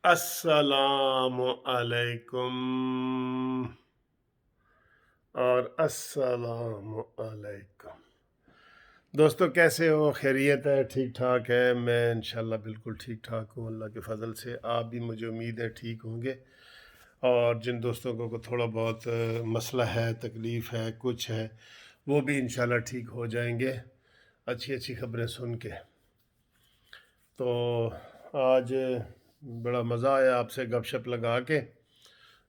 السلام علیکم اور السلام علیکم دوستو، کیسے ہو؟ خیریت ہے؟ ٹھیک ٹھاک ہے؟ میں انشاءاللہ بالکل ٹھیک ٹھاک ہوں اللہ کے فضل سے۔ آپ بھی مجھے امید ہے ٹھیک ہوں گے، اور جن دوستوں کو تھوڑا بہت مسئلہ ہے، تکلیف ہے، کچھ ہے، وہ بھی انشاءاللہ ٹھیک ہو جائیں گے اچھی اچھی خبریں سن کے۔ تو آج بڑا مزہ آیا آپ سے گپ شپ لگا کے۔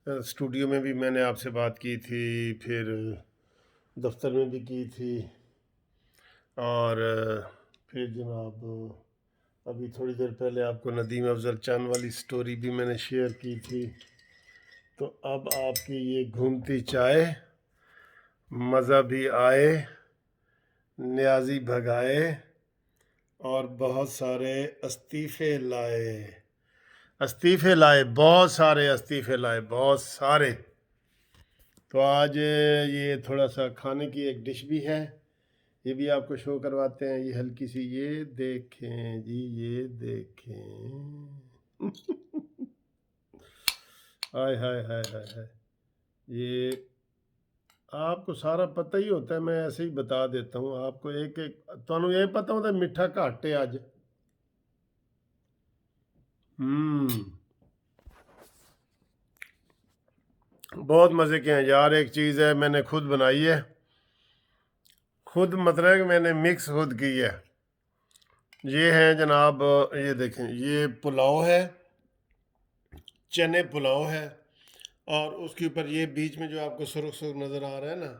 اسٹوڈیو میں بھی میں نے آپ سے بات کی تھی، پھر دفتر میں بھی کی تھی، اور پھر جناب ابھی تھوڑی دیر پہلے آپ کو ندیم افضل چاند والی سٹوری بھی میں نے شیئر کی تھی۔ تو اب آپ کی یہ گھومتی چائے، مزہ بھی آئے، نیازی بھگائے، اور بہت سارے استعفے لائے، بہت سارے استعفے لائے، بہت سارے۔ تو آج یہ تھوڑا سا کھانے کی ایک ڈش بھی ہے، یہ بھی آپ کو شو کرواتے ہیں۔ یہ ہلکی سی، یہ دیکھیں جی، یہ دیکھیں ہائے ہائے ہائے ہائے ہائے، یہ آپ کو سارا پتہ ہی ہوتا ہے، میں ایسے ہی بتا دیتا ہوں آپ کو۔ ایک تمہیں یہ پتہ ہوتا ہے میٹھا گھٹ ہے آج۔ بہت مزے کے ہیں یار۔ ایک چیز ہے میں نے خود بنائی ہے، خود مطلب کہ میں نے مکس خود کی ہے۔ یہ ہے جناب، یہ دیکھیں، یہ پلاؤ ہے، چنے پلاؤ ہے، اور اس کے اوپر یہ بیچ میں جو آپ کو سرخ سرخ نظر آ رہا ہے نا،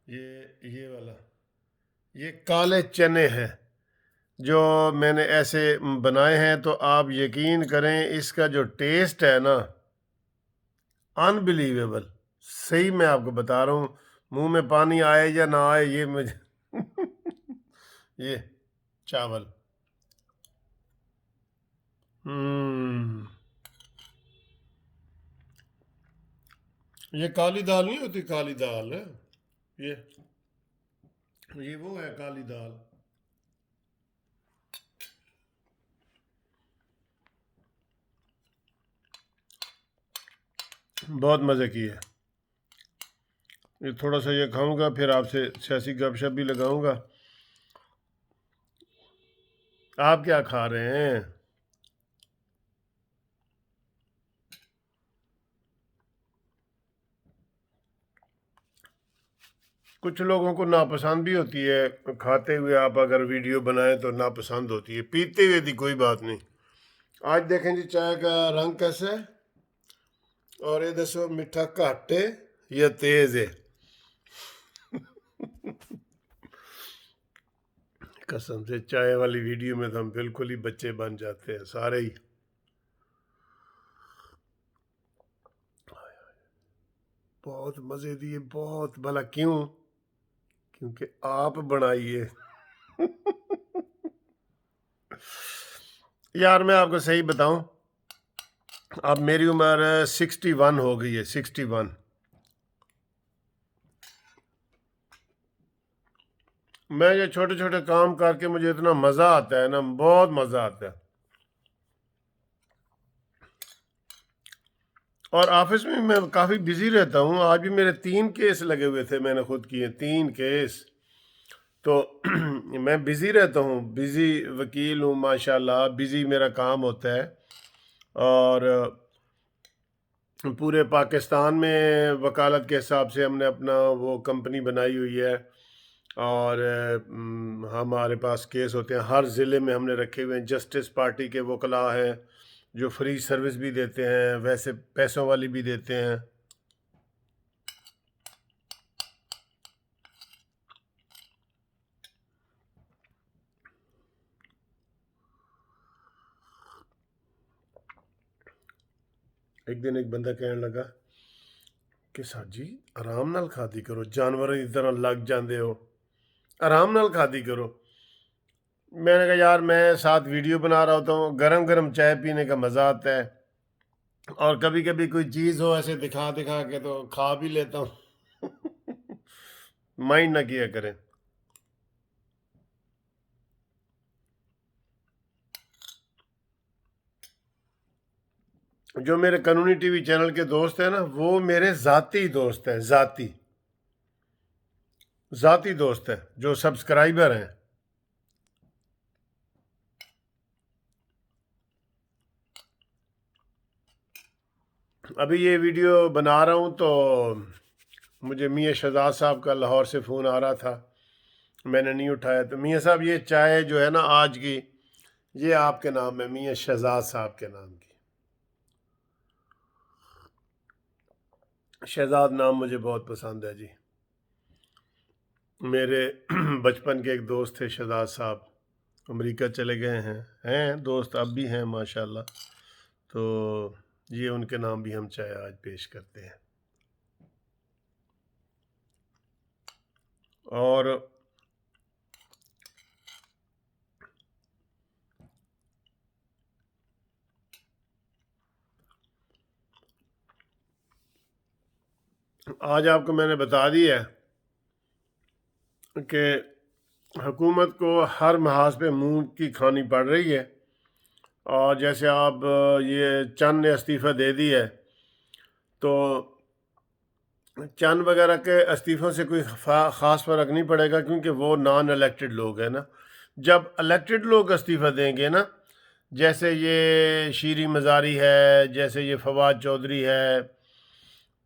یہ والا، یہ کالے چنے ہیں جو میں نے ایسے بنائے ہیں۔ تو آپ یقین کریں، اس کا جو ٹیسٹ ہے نا، انبلیویبل، صحیح میں آپ کو بتا رہا ہوں، منہ میں پانی آئے یا نہ آئے، یہ مجھے یہ چاول، یہ کالی دال نہیں ہوتی، کالی دال ہے یہ وہ ہے کالی دال۔ بہت مزے کی ہے۔ یہ تھوڑا سا یہ کھاؤں گا، پھر آپ سے سیاسی گپ شپ بھی لگاؤں گا۔ آپ کیا کھا رہے ہیں؟ کچھ لوگوں کو ناپسند بھی ہوتی ہے، کھاتے ہوئے آپ اگر ویڈیو بنائیں تو ناپسند ہوتی ہے، پیتے ہوئے دی کوئی بات نہیں۔ آج دیکھیں جی چائے کا رنگ کیسا ہے، اور یہ دسو میٹھا گھٹ ہے یا تیز ہے؟ قسم سے چائے والی ویڈیو میں تو ہم بالکل ہی بچے بن جاتے ہیں سارے ہی۔ بہت مزے دیے، بہت، بھلا کیوں؟ کیونکہ آپ بنائیے یار میں آپ کو صحیح بتاؤں، اب میری عمر 61 ہو گئی ہے، 61۔ میں یہ چھوٹے چھوٹے کام کر کے مجھے اتنا مزہ آتا ہے نا، بہت مزہ آتا ہے۔ اور آفس میں میں کافی بزی رہتا ہوں۔ آج بھی میرے 3 کیس لگے ہوئے تھے، میں نے خود کیے 3 کیس۔ تو میں بزی رہتا ہوں، بزی وکیل ہوں ماشاءاللہ، بزی میرا کام ہوتا ہے۔ اور پورے پاکستان میں وکالت کے حساب سے ہم نے اپنا وہ کمپنی بنائی ہوئی ہے، اور ہمارے پاس کیس ہوتے ہیں ہر ضلع میں، ہم نے رکھے ہوئے ہیں۔ جسٹس پارٹی کے وکلاء ہیں جو فری سروس بھی دیتے ہیں، ویسے پیسوں والی بھی دیتے ہیں۔ ایک دن ایک بندہ کہنے لگا کہ سر جی آرام نال کھادی کرو، جانوروں کی طرح لگ جاندے ہو، آرام نال کھادی کرو۔ میں نے کہا یار میں ساتھ ویڈیو بنا رہا ہوتا ہوں، گرم گرم چائے پینے کا مزہ آتا ہے، اور کبھی کبھی کوئی چیز ہو ایسے دکھا دکھا کے تو کھا بھی لیتا ہوں مائنڈ نہ کیا کریں۔ جو میرے قانونی ٹی وی چینل کے دوست ہیں نا، وہ میرے ذاتی دوست ہیں، ذاتی دوست ہیں جو سبسکرائبر ہیں۔ ابھی یہ ویڈیو بنا رہا ہوں تو مجھے میاں شہزاد صاحب کا لاہور سے فون آ رہا تھا، میں نے نہیں اٹھایا۔ تو میاں صاحب یہ چائے جو ہے نا آج کی، یہ آپ کے نام ہے، میاں شہزاد صاحب کے نام کی۔ شہزاد نام مجھے بہت پسند ہے جی۔ میرے بچپن کے ایک دوست تھے شہزاد صاحب، امریکہ چلے گئے ہیں دوست اب بھی ہیں ماشاءاللہ، تو یہ ان کے نام بھی ہم چائے آج پیش کرتے ہیں۔ اور آج آپ کو میں نے بتا دیا ہے کہ حکومت کو ہر محاذ پہ منہ کی کھانی پڑ رہی ہے، اور جیسے آپ یہ چند نے استعفیٰ دے دی ہے، تو چند وغیرہ کے استعفوں سے کوئی خاص فرق نہیں پڑے گا، کیونکہ وہ نان الیکٹڈ لوگ ہیں نا۔ جب الیکٹڈ لوگ استعفیٰ دیں گے نا، جیسے یہ شیریں مزاری ہے، جیسے یہ فواد چودھری ہے،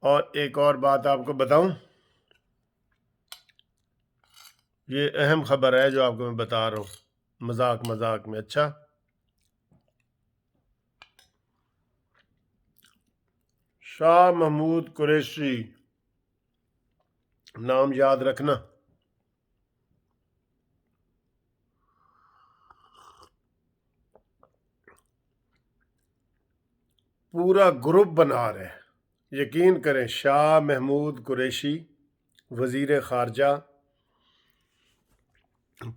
اور ایک اور بات آپ کو بتاؤں، یہ اہم خبر ہے جو آپ کو میں بتا رہا ہوں، مذاق میں۔ اچھا، شاہ محمود قریشی نام یاد رکھنا، پورا گروپ بنا رہے ہیں، یقین کریں، شاہ محمود قریشی وزیر خارجہ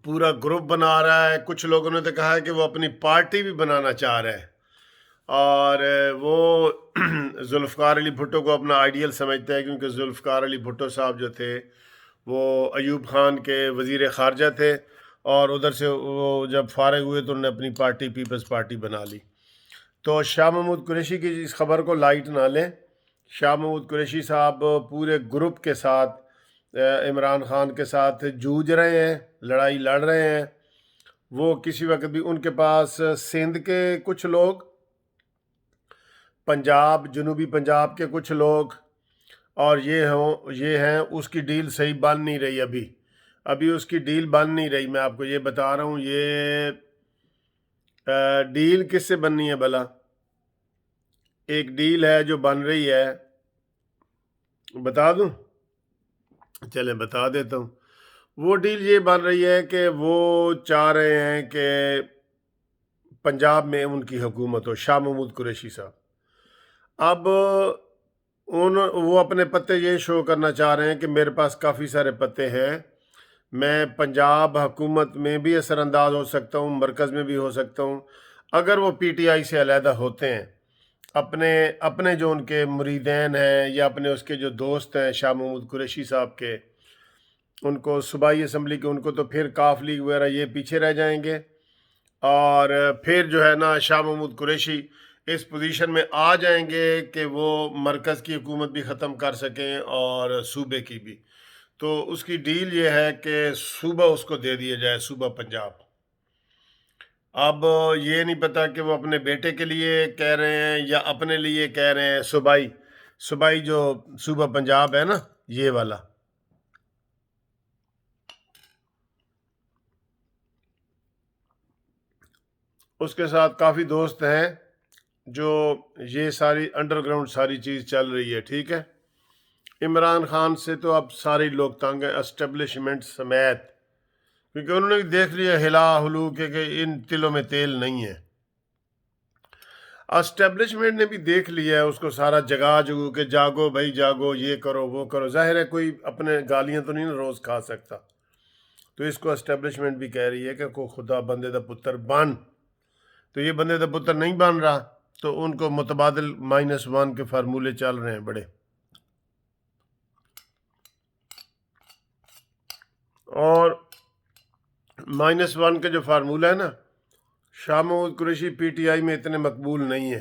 پورا گروپ بنا رہا ہے۔ کچھ لوگوں نے تو کہا ہے کہ وہ اپنی پارٹی بھی بنانا چاہ رہے ہیں، اور وہ ذوالفقار علی بھٹو کو اپنا آئیڈیل سمجھتا ہے، کیونکہ ذوالفقار علی بھٹو صاحب جو تھے وہ ایوب خان کے وزیر خارجہ تھے، اور ادھر سے وہ جب فارغ ہوئے تو انہوں نے اپنی پارٹی پیپلز پارٹی بنا لی۔ تو شاہ محمود قریشی کی اس خبر کو لائٹ نہ لیں۔ شاہ محمود قریشی صاحب پورے گروپ کے ساتھ عمران خان کے ساتھ جوجھ رہے ہیں، لڑائی لڑ رہے ہیں۔ وہ کسی وقت بھی ان کے پاس سندھ کے کچھ لوگ، پنجاب، جنوبی پنجاب کے کچھ لوگ، اور یہ ہیں، اس کی ڈیل صحیح بن نہیں رہی ابھی اس کی ڈیل بن نہیں رہی۔ میں آپ کو یہ بتا رہا ہوں، یہ ڈیل کس سے بننی ہے بھلا؟ ایک ڈیل ہے جو بن رہی ہے، بتا دوں؟ چلیں بتا دیتا ہوں۔ وہ ڈیل یہ بن رہی ہے کہ وہ چاہ رہے ہیں کہ پنجاب میں ان کی حکومت ہو، شاہ محمود قریشی صاحب۔ اب وہ اپنے پتے یہ شو کرنا چاہ رہے ہیں کہ میرے پاس کافی سارے پتے ہیں، میں پنجاب حکومت میں بھی اثر انداز ہو سکتا ہوں، مرکز میں بھی ہو سکتا ہوں۔ اگر وہ پی ٹی آئی سے علیحدہ ہوتے ہیں، اپنے جو ان کے مریدین ہیں یا اپنے اس کے جو دوست ہیں شاہ محمود قریشی صاحب کے، ان کو صوبائی اسمبلی کے، ان کو تو پھر کاف لیگ وغیرہ یہ پیچھے رہ جائیں گے، اور پھر جو ہے نا شاہ محمود قریشی اس پوزیشن میں آ جائیں گے کہ وہ مرکز کی حکومت بھی ختم کر سکیں اور صوبے کی بھی۔ تو اس کی ڈیل یہ ہے کہ صوبہ اس کو دے دیا جائے، صوبہ پنجاب۔ اب یہ نہیں پتا کہ وہ اپنے بیٹے کے لیے کہہ رہے ہیں یا اپنے لیے کہہ رہے ہیں، صوبائی جو صوبہ پنجاب ہے نا، یہ والا۔ اس کے ساتھ کافی دوست ہیں جو یہ ساری انڈر گراؤنڈ ساری چیز چل رہی ہے، ٹھیک ہے۔ عمران خان سے تو اب سارے لوگ تنگ ہیں، اسٹیبلشمنٹ سمیت، کیونکہ انہوں نے دیکھ لیا ہلا ہلو کہ ان تلوں میں تیل نہیں ہے۔ اسٹیبلشمنٹ نے بھی دیکھ لیا ہے اس کو سارا، جگا کہ جاگو بھائی جاگو، یہ کرو وہ کرو۔ ظاہر ہے کوئی اپنے گالیاں تو نہیں روز کھا سکتا، تو اس کو اسٹیبلشمنٹ بھی کہہ رہی ہے کہ کو خدا بندے دا پتر بن، تو یہ بندے دا پتر نہیں بن رہا، تو ان کو متبادل -1 کے فارمولے چل رہے ہیں بڑے۔ اور -1 کے جو فارمولہ ہے نا، Shah Mahmood Qureshi P T I میں اتنے مقبول نہیں ہے،